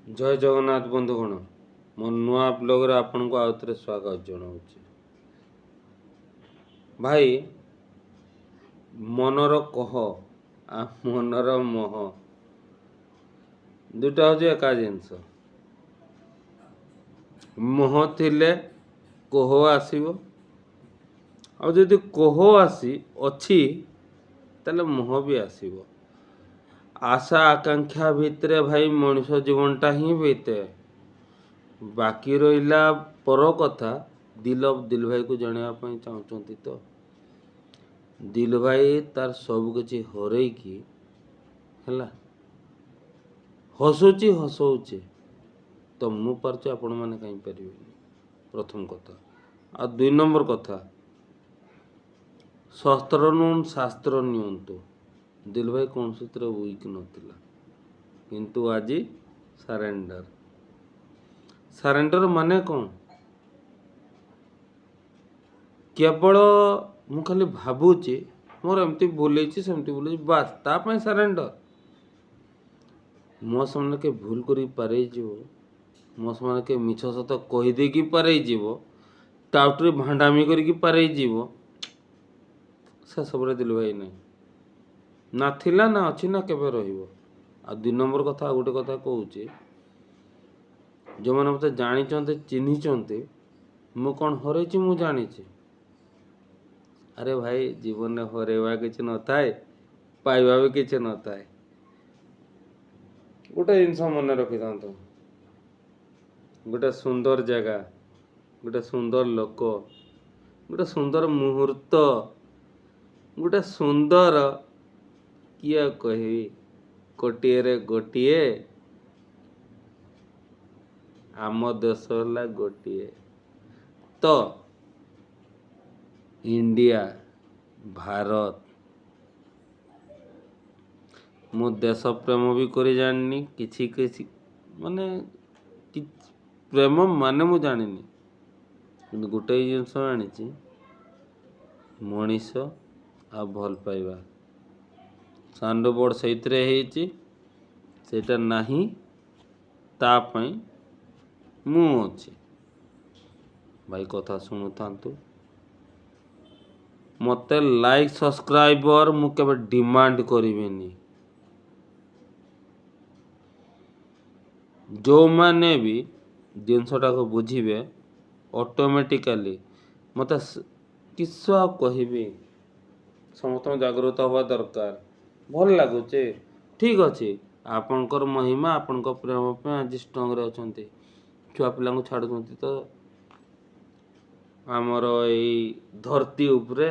ଜୟ ଜଗନ୍ନାଥ ବନ୍ଧୁଗଣ, ମୋ ନୂଆ ବ୍ଲଗ୍ରେ ଆପଣଙ୍କୁ ଆଉ ଥରେ ସ୍ୱାଗତ ଜଣାଉଛି। ଭାଇ, ମନର କହ ଆଉ ମନର ମୋହ ଦୁଇଟା ହେଉଛି ଏକା ଜିନିଷ। ମୋହ ଥିଲେ କୋହ ଆସିବ, ଆଉ ଯଦି କୋହ ଅଛି ତାହେଲେ ମୋହ ବି ଆସିବ। ଆଶା ଆକାଂକ୍ଷା ଭିତରେ ଭାଇ ମଣିଷ ଜୀବନଟା ହିଁ ବିତେ। ବାକି ରହିଲା ପର କଥା। ଦିଲ ଭାଇକୁ ଜାଣିବା ପାଇଁ ଚାହୁଁଛନ୍ତି ତ? ଦିଲ ଭାଇ ତାର ସବୁ କିଛି ହରେଇକି ହେଲା ହସଉଛି ତ ମୁଁ ପାରୁଛି, ଆପଣମାନେ କାହିଁ ପାରିବେନି? ପ୍ରଥମ କଥା। ଆଉ 2 ନମ୍ବର କଥା, ଶସ୍ତ୍ର ନୁହଁ ଶାସ୍ତ୍ର ନିଅନ୍ତୁ। ଦିଲ ଭାଇ କୌଣସିଥିରେ ୱିକ୍ ନଥିଲା, କିନ୍ତୁ ଆଜି ସାରେଣ୍ଡର ମାନେ କ'ଣ? କେବଳ ମୁଁ ଖାଲି ଭାବୁଛି ମୋର ଏମିତି ଭୁଲେଇଛି ସେମିତି ଭୁଲେଇଛି, ବାସ୍ ତା ପାଇଁ ସାରେଣ୍ଡର। ମୋ ସାମନାରେ କିଏ ଭୁଲ କରିକି ପାରେଇଯିବ, ମୋ ସାମନାରେ କିଏ ମିଛ ସତ କହିଦେଇକି ପାରେଇଯିବ, ଟାଉଟରେ ଭାଣ୍ଡାମି କରିକି ପାରେଇଯିବ, ସେସବୁରେ ଦିଲ ଭାଇ ନାହିଁ। ନା ଥିଲା, ନା ଅଛି, ନା କେବେ ରହିବ। ଆଉ 2 ନମ୍ବର କଥା, ଆଉ ଗୋଟେ କଥା କହୁଛି, ଯେଉଁମାନେ ମୋତେ ଜାଣିଛନ୍ତି ଚିହ୍ନିଛନ୍ତି, ମୁଁ କ'ଣ ହରେଇଛି ମୁଁ ଜାଣିଛି। ଆରେ ଭାଇ, ଜୀବନରେ ହରେଇବା କିଛି ନଥାଏ, ପାଇବା ବି କିଛି ନଥାଏ। ଗୋଟେ ଜିନିଷ ମନେ ରଖିଥାନ୍ତୁ, ଗୋଟେ ସୁନ୍ଦର ଜାଗା, ଗୋଟେ ସୁନ୍ଦର ଲୋକ, ଗୋଟେ ସୁନ୍ଦର ମୁହୂର୍ତ୍ତ, ଗୋଟେ ସୁନ୍ଦର କିଏ କହିବି, କୋଟିଏରେ ଗୋଟିଏ, ଆମ ଦେଶ ହେଲା ଗୋଟିଏ। ତ ଇଣ୍ଡିଆ, ଭାରତ, ମୁଁ ଦେଶ ପ୍ରେମ ବି କରି ଜାଣିନି, କିଛି ମାନେ ପ୍ରେମ ମାନେ ମୁଁ ଜାଣିନି, କିନ୍ତୁ ଗୋଟେ ଜିନିଷ ଜାଣିଛି, ମଣିଷ ଆଉ ଭଲ ପାଇବା। ସାନ ବଡ଼ ସେଇଥିରେ ହେଇଛି, ସେଇଟା ନାହିଁ, ତା ପାଇଁ ମୁଁ ଅଛି। ଭାଇ କଥା ଶୁଣୁଥାନ୍ତୁ। ମୋତେ ଲାଇକ୍ ସବସ୍କ୍ରାଇବର ମୁଁ କେବେ ଡିମାଣ୍ଡ କରିବିନି। ଯେଉଁମାନେ ବି ଜିନିଷଟାକୁ ବୁଝିବେ, ଅଟୋମେଟିକାଲି ମୋତେ କିସ ଆଉ କହିବି, ସମସ୍ତଙ୍କୁ ଜାଗ୍ରତ ହେବା ଦରକାର। ଭଲ ଲାଗୁଛି, ଠିକ୍ ଅଛି। ଆପଣଙ୍କର ମହିମା, ଆପଣଙ୍କ ପ୍ରେମ ପାଇଁ ଆଜି ଷ୍ଟ୍ରଙ୍ଗରେ ଅଛନ୍ତି। ଛୁଆ ପିଲାଙ୍କୁ ଛାଡ଼ୁଛନ୍ତି ତ ଆମର ଏଇ ଧରତୀ ଉପରେ,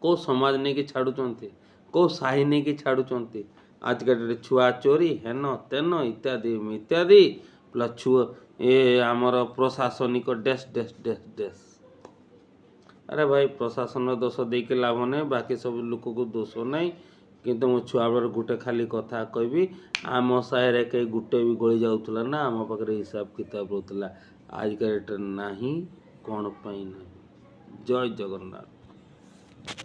କେଉଁ ସମାଜ ନେଇକି ଛାଡ଼ୁଛନ୍ତି, କେଉଁ ସାହି ନେଇକି ଛାଡ଼ୁଛନ୍ତି। ଆଜିକା ଡେଟ୍ରେ ଛୁଆ ଚୋରି, ହେନ ତେନ ଇତ୍ୟାଦି ପ୍ଲସ୍ ଆମର ପ୍ରଶାସନିକ ଡେସ୍। ଆରେ ଭାଇ, ପ୍ରଶାସନ ଦୋଷ ଦେଇକି ଲାଭ ନାହିଁ, ବାକି ସବୁ ଲୋକକୁ ଦୋଷ ନାହିଁ। କିନ୍ତୁ ମୁଁ ଛୁଆବେଳର ଗୋଟେ ଖାଲି କଥା କହିବି, ଆମ ସାହିରେ କେହି ଗୋଟେ ବି ଗଳି ଯାଉଥିଲା ନା ଆମ ପାଖରେ ହିସାବ କିତାବ ରହୁଥିଲା। ଆଜିକା ଡେଟ୍ରେ ନାହିଁ, କ'ଣ ପାଇଁ ନାହିଁ? ଜୟ ଜଗନ୍ନାଥ।